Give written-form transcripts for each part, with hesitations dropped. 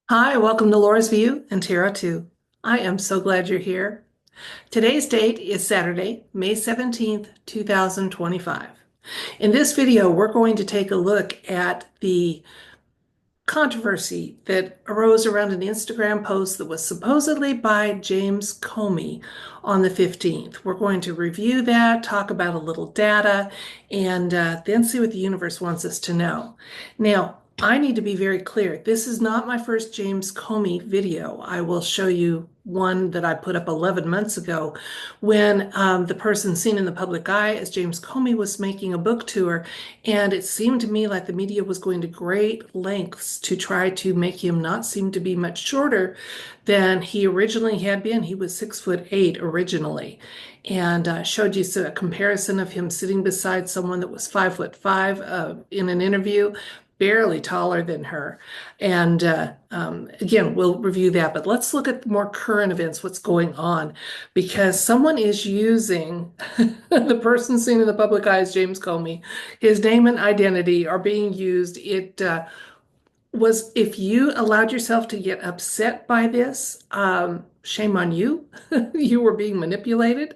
Hi, welcome to Laura's View and Tarot 2. I am so glad you're here. Today's date is Saturday, May 17th, 2025. In this video, we're going to take a look at the controversy that arose around an Instagram post that was supposedly by James Comey on the 15th. We're going to review that, talk about a little data, and then see what the universe wants us to know. Now, I need to be very clear. This is not my first James Comey video. I will show you one that I put up 11 months ago when the person seen in the public eye as James Comey was making a book tour. And it seemed to me like the media was going to great lengths to try to make him not seem to be much shorter than he originally had been. He was 6'8" originally, and showed you a comparison of him sitting beside someone that was 5'5" in an interview, barely taller than her. And again, we'll review that, but let's look at more current events, what's going on, because someone is using the person seen in the public eye as James Comey. His name and identity are being used. It was, if you allowed yourself to get upset by this, shame on you. You were being manipulated.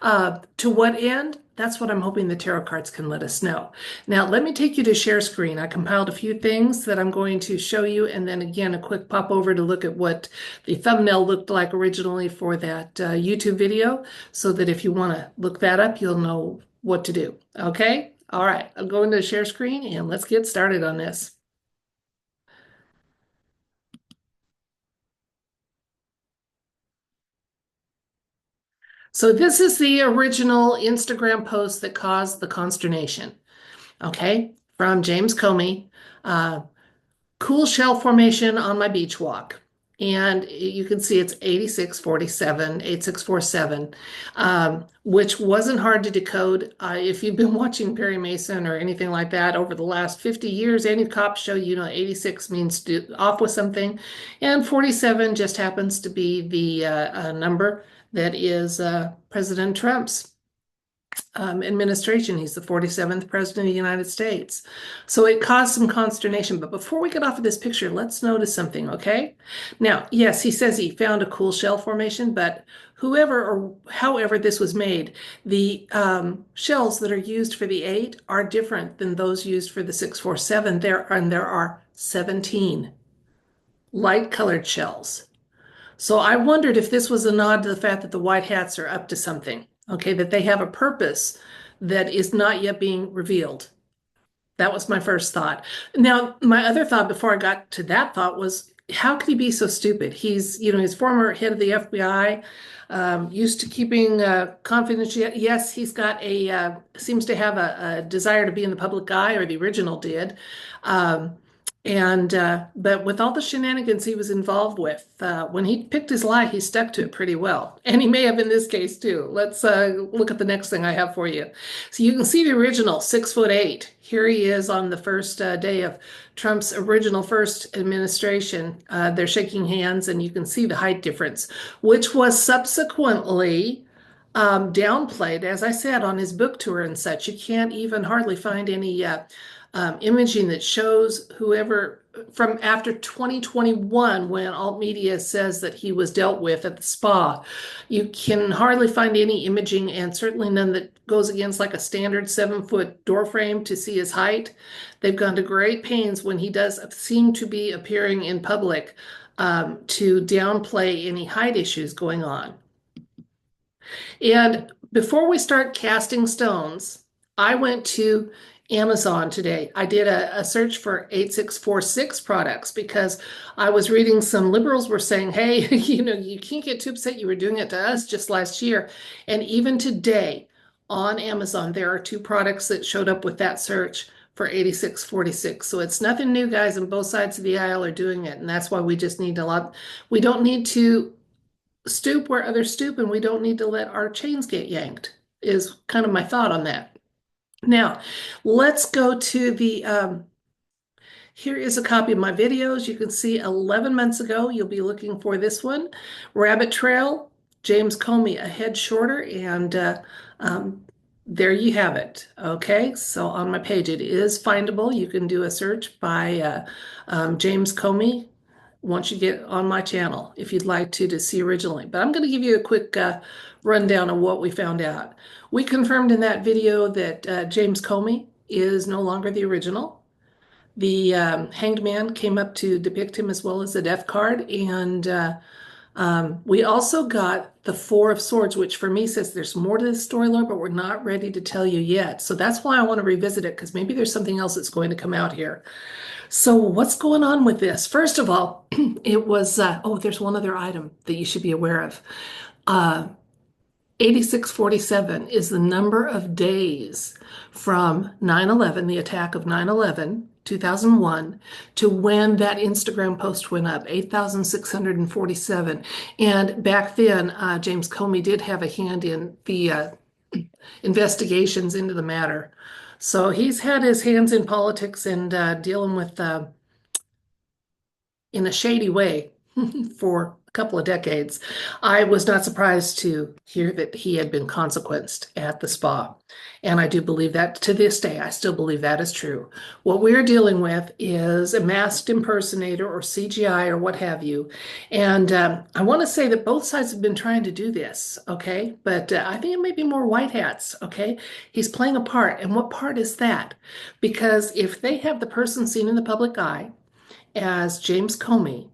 To what end? That's what I'm hoping the tarot cards can let us know. Now, let me take you to share screen. I compiled a few things that I'm going to show you, and then again, a quick pop over to look at what the thumbnail looked like originally for that YouTube video, so that if you want to look that up, you'll know what to do. Okay? All right, I'll go into share screen and let's get started on this. So this is the original Instagram post that caused the consternation. Okay, from James Comey. Uh, cool shell formation on my beach walk. And you can see it's 8647, 8647, which wasn't hard to decode. If you've been watching Perry Mason or anything like that over the last 50 years, any cop show, 86 means off with something, and 47 just happens to be the number that is President Trump's administration. He's the 47th president of the United States. So it caused some consternation. But before we get off of this picture, let's notice something, okay? Now, yes, he says he found a cool shell formation, but whoever or however this was made, the shells that are used for the 8 are different than those used for the 647. There are 17 light colored shells. So I wondered if this was a nod to the fact that the white hats are up to something, okay, that they have a purpose that is not yet being revealed. That was my first thought. Now, my other thought before I got to that thought was, how could he be so stupid? He's former head of the FBI, used to keeping confidential. Yes, he's got seems to have a desire to be in the public eye, or the original did. Um, but with all the shenanigans he was involved with, when he picked his lie, he stuck to it pretty well. And he may have in this case too. Let's look at the next thing I have for you. So you can see the original 6'8". Here he is on the first day of Trump's original first administration. They're shaking hands, and you can see the height difference, which was subsequently downplayed, as I said, on his book tour and such. You can't even hardly find any imaging that shows whoever from after 2021, when alt media says that he was dealt with at the spa. You can hardly find any imaging, and certainly none that goes against like a standard 7-foot door frame to see his height. They've gone to great pains when he does seem to be appearing in public to downplay any height issues going on. And before we start casting stones, I went to Amazon today. I did a search for 8646 products because I was reading some liberals were saying, hey, you can't get too upset. You were doing it to us just last year. And even today on Amazon, there are 2 products that showed up with that search for 8646. So it's nothing new, guys, and both sides of the aisle are doing it. And that's why we just need we don't need to stoop where others stoop, and we don't need to let our chains get yanked, is kind of my thought on that. Now, let's go to here is a copy of my videos. You can see 11 months ago, you'll be looking for this one, Rabbit Trail, James Comey, a head shorter, and there you have it. Okay, so on my page, it is findable. You can do a search by James Comey once you get on my channel if you'd like to see originally. But I'm going to give you a quick rundown of what we found out. We confirmed in that video that James Comey is no longer the original. The Hanged Man came up to depict him as well as the Death card, and we also got the Four of Swords, which for me says there's more to this story, Lord, but we're not ready to tell you yet. So that's why I want to revisit it, because maybe there's something else that's going to come out here. So what's going on with this? First of all, it was, oh, there's one other item that you should be aware of. 8647 is the number of days from 9/11, the attack of 9/11, 2001, to when that Instagram post went up, 8,647. And back then, James Comey did have a hand in the investigations into the matter. So he's had his hands in politics and dealing with in a shady way for a couple of decades. I was not surprised to hear that he had been consequenced at the spa. And I do believe that to this day. I still believe that is true. What we're dealing with is a masked impersonator or CGI or what have you. And I want to say that both sides have been trying to do this, okay? But I think it may be more white hats, okay? He's playing a part. And what part is that? Because if they have the person seen in the public eye as James Comey,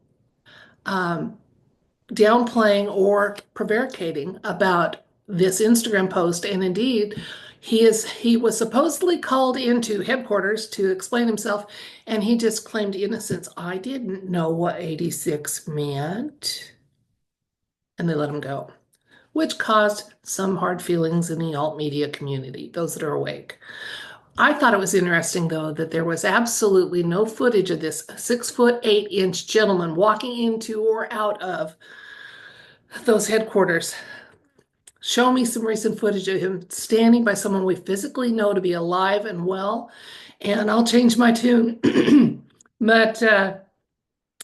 downplaying or prevaricating about this Instagram post, and indeed he was supposedly called into headquarters to explain himself, and he just claimed innocence. I didn't know what 86 meant, and they let him go, which caused some hard feelings in the alt media community, those that are awake. I thought it was interesting, though, that there was absolutely no footage of this 6'8" gentleman walking into or out of those headquarters. Show me some recent footage of him standing by someone we physically know to be alive and well, and I'll change my tune. But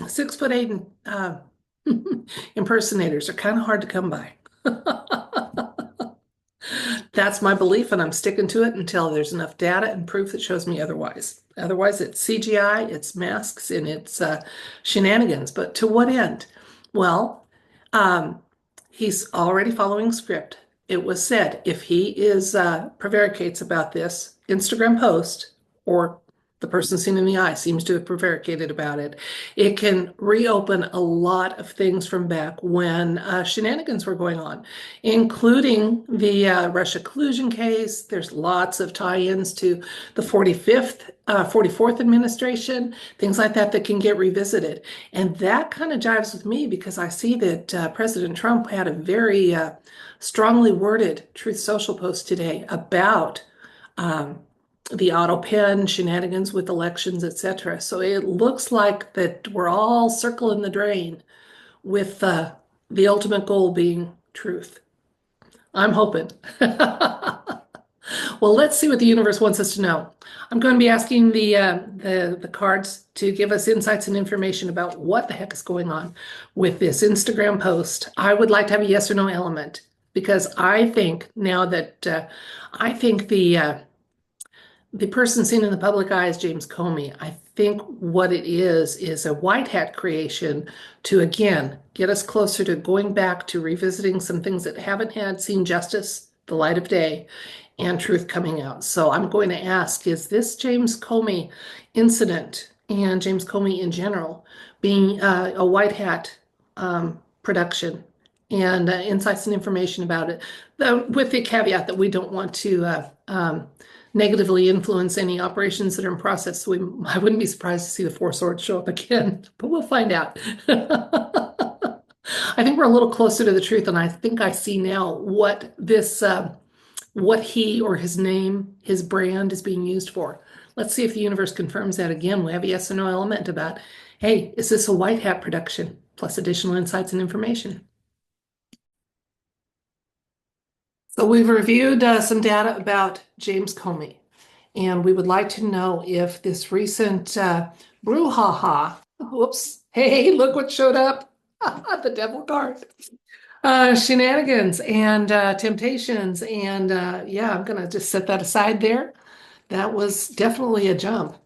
6'8" impersonators are kind of hard to come by. That's my belief, and I'm sticking to it until there's enough data and proof that shows me otherwise. Otherwise, it's CGI, it's masks, and it's shenanigans. But to what end? Well, he's already following script. It was said if he is prevaricates about this Instagram post, or the person seen in the eye seems to have prevaricated about it, it can reopen a lot of things from back when shenanigans were going on, including the Russia collusion case. There's lots of tie-ins to the 44th administration, things like that that can get revisited. And that kind of jives with me because I see that President Trump had a very strongly worded Truth Social post today about the auto pen shenanigans with elections, etc. So it looks like that we're all circling the drain with the ultimate goal being truth. I'm hoping. Well, let's see what the universe wants us to know. I'm going to be asking the cards to give us insights and information about what the heck is going on with this Instagram post. I would like to have a yes or no element because I think now that I think the person seen in the public eye is James Comey. I think what it is a white hat creation to, again, get us closer to going back to revisiting some things that haven't had seen justice, the light of day, and truth coming out. So I'm going to ask, is this James Comey incident and James Comey in general being a white hat production? And insights and information about it, with the caveat that we don't want to negatively influence any operations that are in process. So I wouldn't be surprised to see the Four Swords show up again, but we'll find out. I think we're a little closer to the truth, and I think I see now what this, what he or his name, his brand is being used for. Let's see if the universe confirms that again. We have a yes or no element about, hey, is this a white hat production? Plus additional insights and information. So we've reviewed some data about James Comey, and we would like to know if this recent brouhaha, whoops, hey, look what showed up, the devil card, shenanigans and temptations, and yeah, I'm gonna just set that aside there. That was definitely a jump.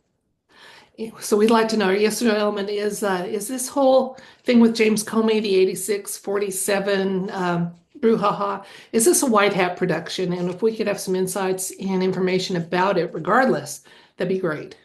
So we'd like to know, our yes or no element is this whole thing with James Comey, the 8647 brouhaha, is this a white hat production? And if we could have some insights and information about it, regardless, that'd be great.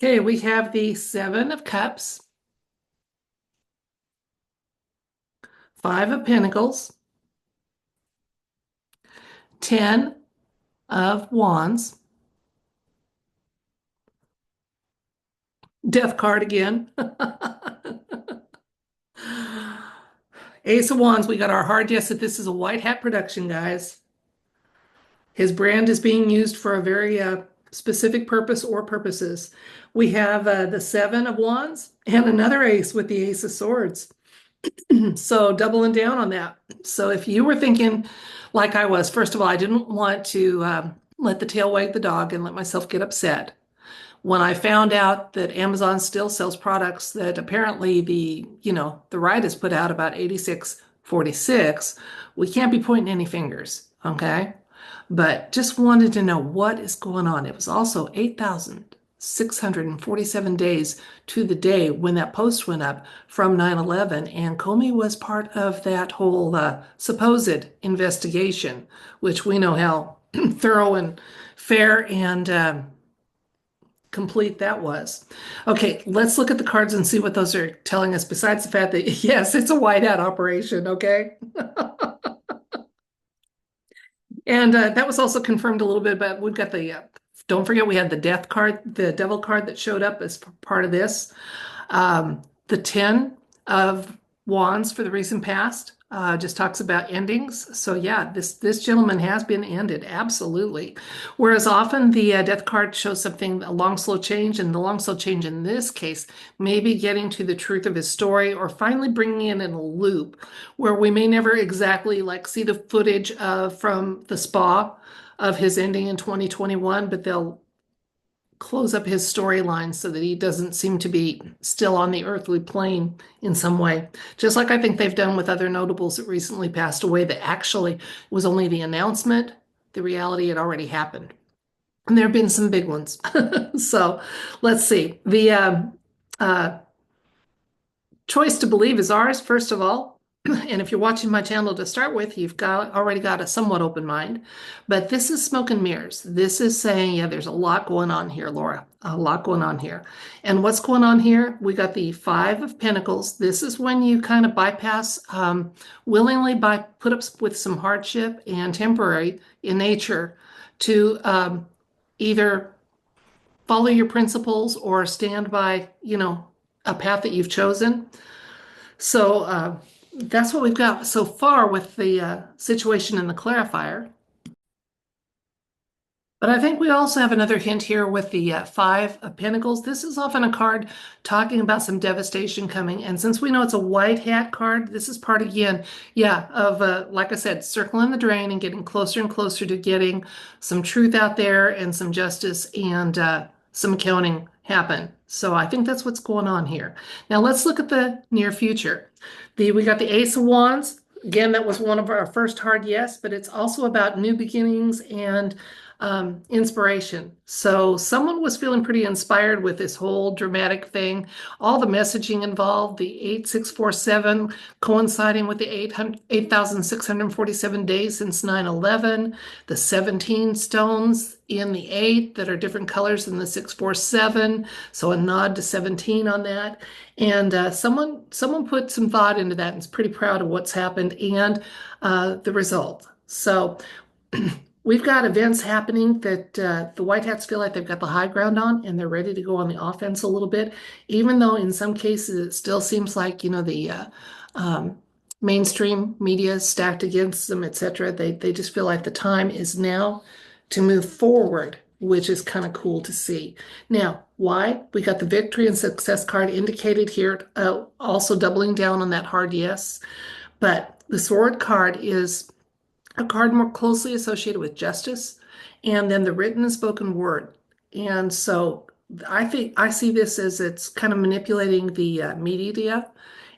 Okay, we have the Seven of Cups, Five of Pentacles, Ten of Wands, Death card again. Ace of Wands, we got our hard yes that this is a white hat production, guys. His brand is being used for a very specific purpose or purposes. We have the Seven of Wands and another ace with the Ace of Swords. So doubling down on that. So if you were thinking like I was, first of all, I didn't want to let the tail wag the dog and let myself get upset. When I found out that Amazon still sells products that apparently the right has put out about 8646, we can't be pointing any fingers, okay? But just wanted to know what is going on. It was also 8,647 days to the day when that post went up from 9/11, and Comey was part of that whole supposed investigation, which we know how thorough and fair and complete that was. Okay, let's look at the cards and see what those are telling us, besides the fact that, yes, it's a white hat operation, okay? And that was also confirmed a little bit, but we've got the, don't forget we had the death card, the devil card that showed up as part of this. The 10 of Wands for the recent past just talks about endings. So yeah, this gentleman has been ended, absolutely. Whereas often the death card shows something, a long, slow change, and the long, slow change in this case, maybe getting to the truth of his story or finally bringing it in a loop where we may never exactly like see the footage from the spa of his ending in 2021, but they'll close up his storyline so that he doesn't seem to be still on the earthly plane in some way. Just like I think they've done with other notables that recently passed away that actually was only the announcement, the reality had already happened. And there have been some big ones. So let's see. The uh, choice to believe is ours, first of all. And if you're watching my channel to start with, you've already got a somewhat open mind. But this is smoke and mirrors. This is saying, yeah, there's a lot going on here, Laura. A lot going on here. And what's going on here? We got the Five of Pentacles. This is when you kind of bypass, willingly put up with some hardship and temporary in nature to either follow your principles or stand by, a path that you've chosen. So that's what we've got so far with the situation in the clarifier. But I think we also have another hint here with the Five of Pentacles. This is often a card talking about some devastation coming. And since we know it's a white hat card, this is part again, yeah, of, like I said, circling the drain and getting closer and closer to getting some truth out there and some justice and some accounting happen. So I think that's what's going on here. Now let's look at the near future. We got the Ace of Wands. Again, that was one of our first hard yes, but it's also about new beginnings and inspiration. So someone was feeling pretty inspired with this whole dramatic thing. All the messaging involved, the 8647 coinciding with the 8,647 days since 9/11, the 17 stones in the 8 that are different colors than the 647. So a nod to 17 on that. And someone put some thought into that and is pretty proud of what's happened and the result. So we've got events happening that the White Hats feel like they've got the high ground on and they're ready to go on the offense a little bit, even though in some cases it still seems like, the mainstream media is stacked against them, etc. They just feel like the time is now to move forward, which is kind of cool to see. Now, why? We got the victory and success card indicated here, also doubling down on that hard yes. But the sword card is a card more closely associated with justice, and then the written and spoken word. And so I think I see this as it's kind of manipulating the media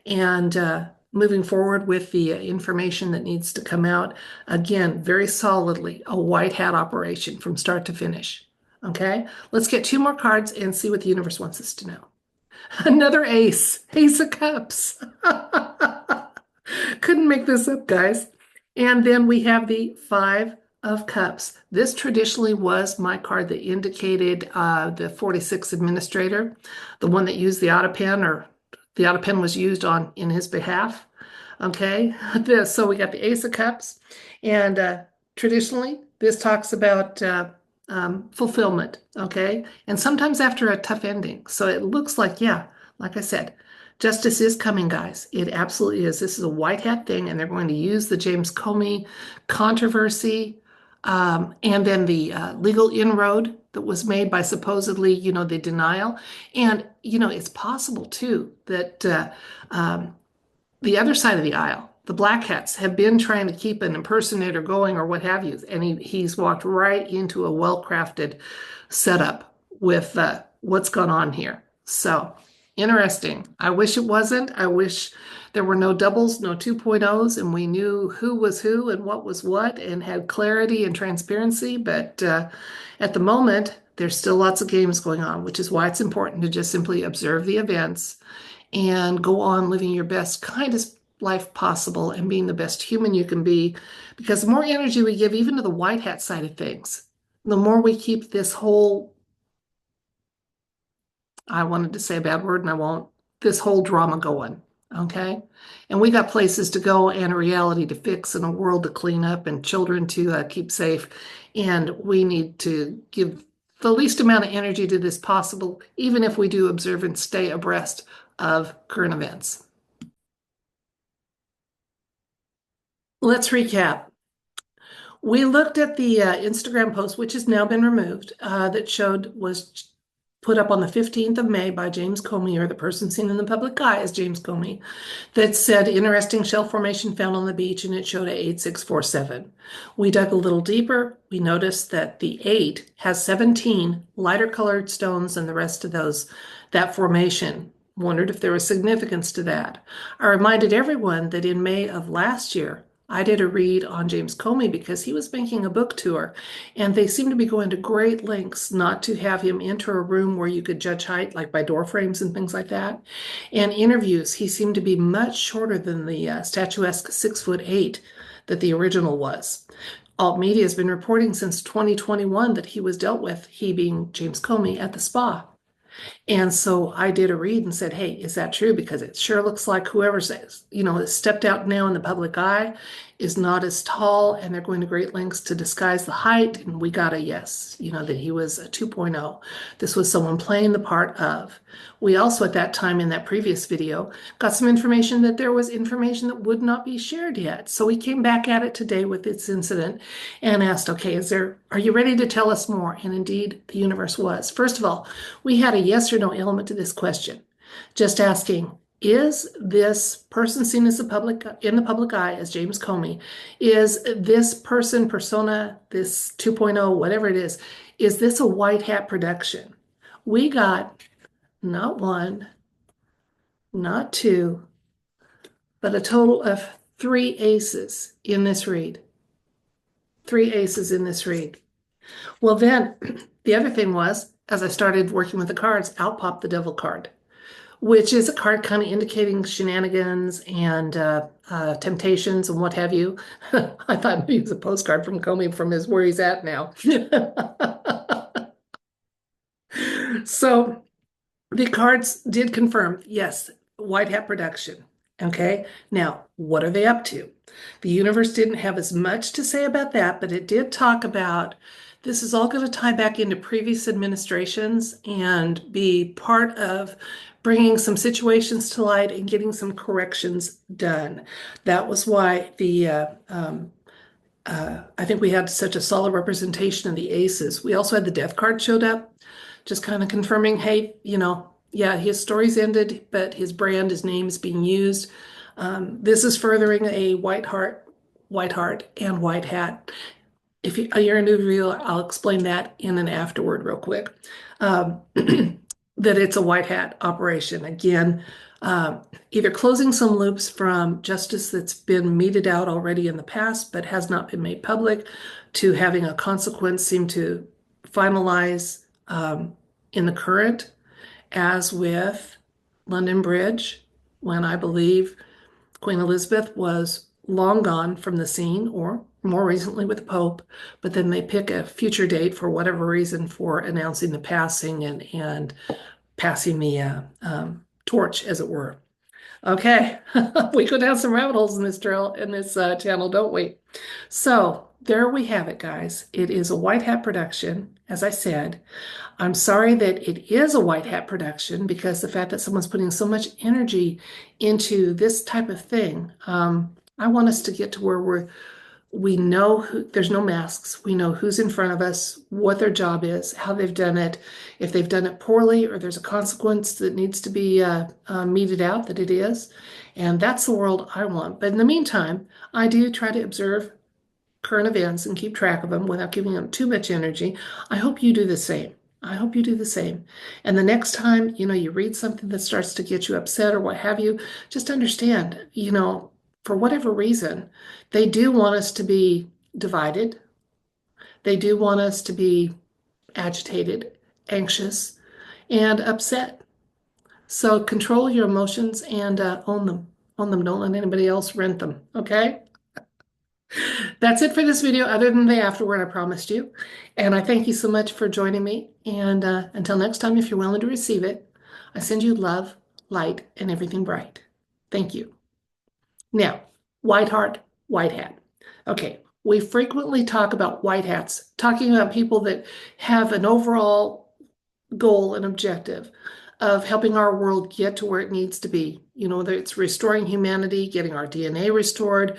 and moving forward with the information that needs to come out. Again, very solidly a white hat operation from start to finish. Okay, let's get two more cards and see what the universe wants us to know. Another ace, Ace of Cups. Couldn't make this up, guys. And then we have the Five of Cups. This traditionally was my card that indicated the 46 administrator, the one that used the auto pen, or the auto pen was used on in his behalf. Okay, so we got the Ace of Cups, and traditionally this talks about fulfillment. Okay, and sometimes after a tough ending. So it looks like, yeah, like I said, justice is coming, guys. It absolutely is. This is a white hat thing, and they're going to use the James Comey controversy, and then the legal inroad that was made by supposedly, the denial. And, it's possible too that the other side of the aisle, the black hats, have been trying to keep an impersonator going or what have you. And he's walked right into a well-crafted setup with what's gone on here. So interesting. I wish it wasn't. I wish there were no doubles, no 2.0s, and we knew who was who and what was what and had clarity and transparency. But at the moment, there's still lots of games going on, which is why it's important to just simply observe the events and go on living your best, kindest life possible and being the best human you can be. Because the more energy we give, even to the white hat side of things, the more we keep this whole, I wanted to say a bad word and I won't, this whole drama going. Okay. And we got places to go and a reality to fix and a world to clean up and children to keep safe. And we need to give the least amount of energy to this possible, even if we do observe and stay abreast of current events. Let's recap. We looked at the Instagram post, which has now been removed, that was put up on the 15th of May by James Comey, or the person seen in the public eye as James Comey, that said interesting shell formation found on the beach, and it showed a 8647. We dug a little deeper. We noticed that the 8 has 17 lighter colored stones than the rest of that formation. Wondered if there was significance to that. I reminded everyone that in May of last year, I did a read on James Comey because he was making a book tour, and they seemed to be going to great lengths not to have him enter a room where you could judge height, like by door frames and things like that. And interviews, he seemed to be much shorter than the statuesque 6'8" that the original was. Alt media has been reporting since 2021 that he was dealt with, he being James Comey, at the spa. And so I did a read and said, hey, is that true? Because it sure looks like whoever says, has stepped out now in the public eye is not as tall, and they're going to great lengths to disguise the height. And we got a yes, that he was a 2.0. This was someone playing the part of. We also, at that time in that previous video, got some information that there was information that would not be shared yet. So we came back at it today with this incident and asked, okay, are you ready to tell us more? And indeed, the universe was. First of all, we had a yes or no element to this question, just asking, is this person seen as in the public eye as James Comey, is this persona, this 2.0, whatever it is this a white hat production? We got not one, not two, but a total of 3 aces in this read. 3 aces in this read. Well, then the other thing was, as I started working with the cards, out popped the Devil card, which is a card kind of indicating shenanigans and temptations and what have you. I thought maybe it was a postcard from Comey from where he's at now. So the cards did confirm, yes, white hat production. Okay, now what are they up to? The universe didn't have as much to say about that, but it did talk about this is all going to tie back into previous administrations and be part of bringing some situations to light and getting some corrections done. That was why I think we had such a solid representation of the aces. We also had the death card showed up, just kind of confirming, hey, yeah, his story's ended, but his brand, his name is being used. This is furthering a white heart and white hat. if you're a new viewer, I'll explain that in an afterward real quick. Um, that it's a white hat operation. Again, either closing some loops from justice that's been meted out already in the past but has not been made public, to having a consequence seem to finalize in the current, as with London Bridge, when I believe Queen Elizabeth was long gone from the scene, or more recently with the Pope, but then they pick a future date for whatever reason for announcing the passing and passing the torch, as it were. Okay, we go down some rabbit holes in this trail in this channel, don't we? So there we have it, guys. It is a white hat production, as I said. I'm sorry that it is a white hat production, because the fact that someone's putting so much energy into this type of thing, I want us to get to where we know there's no masks. We know who's in front of us, what their job is, how they've done it, if they've done it poorly, or there's a consequence that needs to be meted out, that it is. And that's the world I want. But in the meantime, I do try to observe current events and keep track of them without giving them too much energy. I hope you do the same. I hope you do the same. And the next time, you read something that starts to get you upset or what have you, just understand, for whatever reason, they do want us to be divided. They do want us to be agitated, anxious, and upset. So control your emotions and own them. Own them. Don't let anybody else rent them. Okay? That's it for this video, other than the afterword I promised you. And I thank you so much for joining me. And until next time, if you're willing to receive it, I send you love, light, and everything bright. Thank you. Now, white heart, white hat. Okay, we frequently talk about white hats, talking about people that have an overall goal and objective of helping our world get to where it needs to be. Whether it's restoring humanity, getting our DNA restored,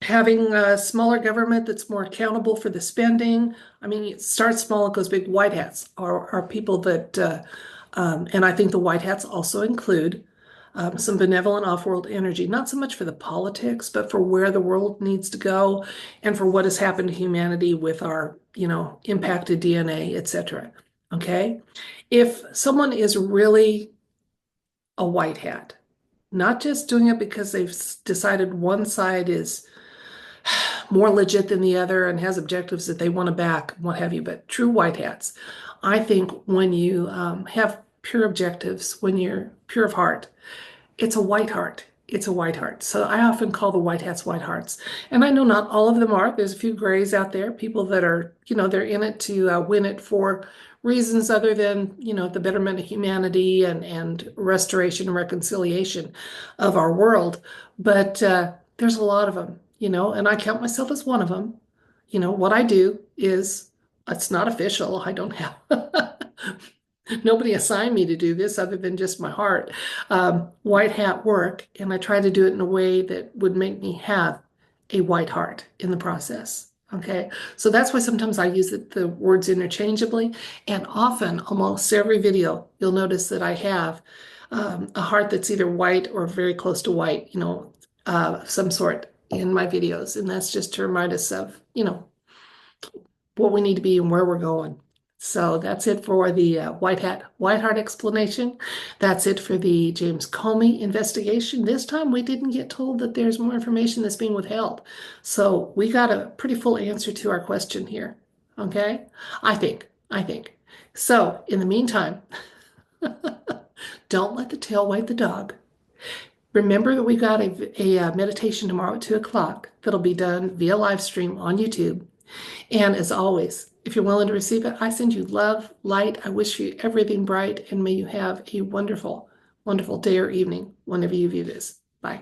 having a smaller government that's more accountable for the spending. I mean, it starts small, it goes big. White hats are people that, and I think the white hats also include some benevolent off-world energy, not so much for the politics, but for where the world needs to go and for what has happened to humanity with our, impacted DNA, etc. Okay? If someone is really a white hat, not just doing it because they've decided one side is more legit than the other and has objectives that they want to back, what have you, but true white hats. I think when you have pure objectives, when you're pure of heart, it's a white heart. It's a white heart. So I often call the white hats white hearts. And I know not all of them are. There's a few grays out there, people that are, they're in it to win it for reasons other than, the betterment of humanity and restoration and reconciliation of our world. But there's a lot of them, and I count myself as one of them. What I do is, it's not official. I don't have nobody assigned me to do this other than just my heart. White hat work, and I try to do it in a way that would make me have a white heart in the process. Okay, so that's why sometimes I use the words interchangeably, and often, almost every video, you'll notice that I have a heart that's either white or very close to white, some sort in my videos, and that's just to remind us of, what we need to be and where we're going. So that's it for the white heart explanation. That's it for the James Comey investigation. This time we didn't get told that there's more information that's being withheld. So we got a pretty full answer to our question here. Okay? I think. So in the meantime, don't let the tail wag the dog. Remember that we got a meditation tomorrow at 2 o'clock that'll be done via live stream on YouTube. And as always, if you're willing to receive it, I send you love, light. I wish you everything bright, and may you have a wonderful, wonderful day or evening whenever you view this. Bye.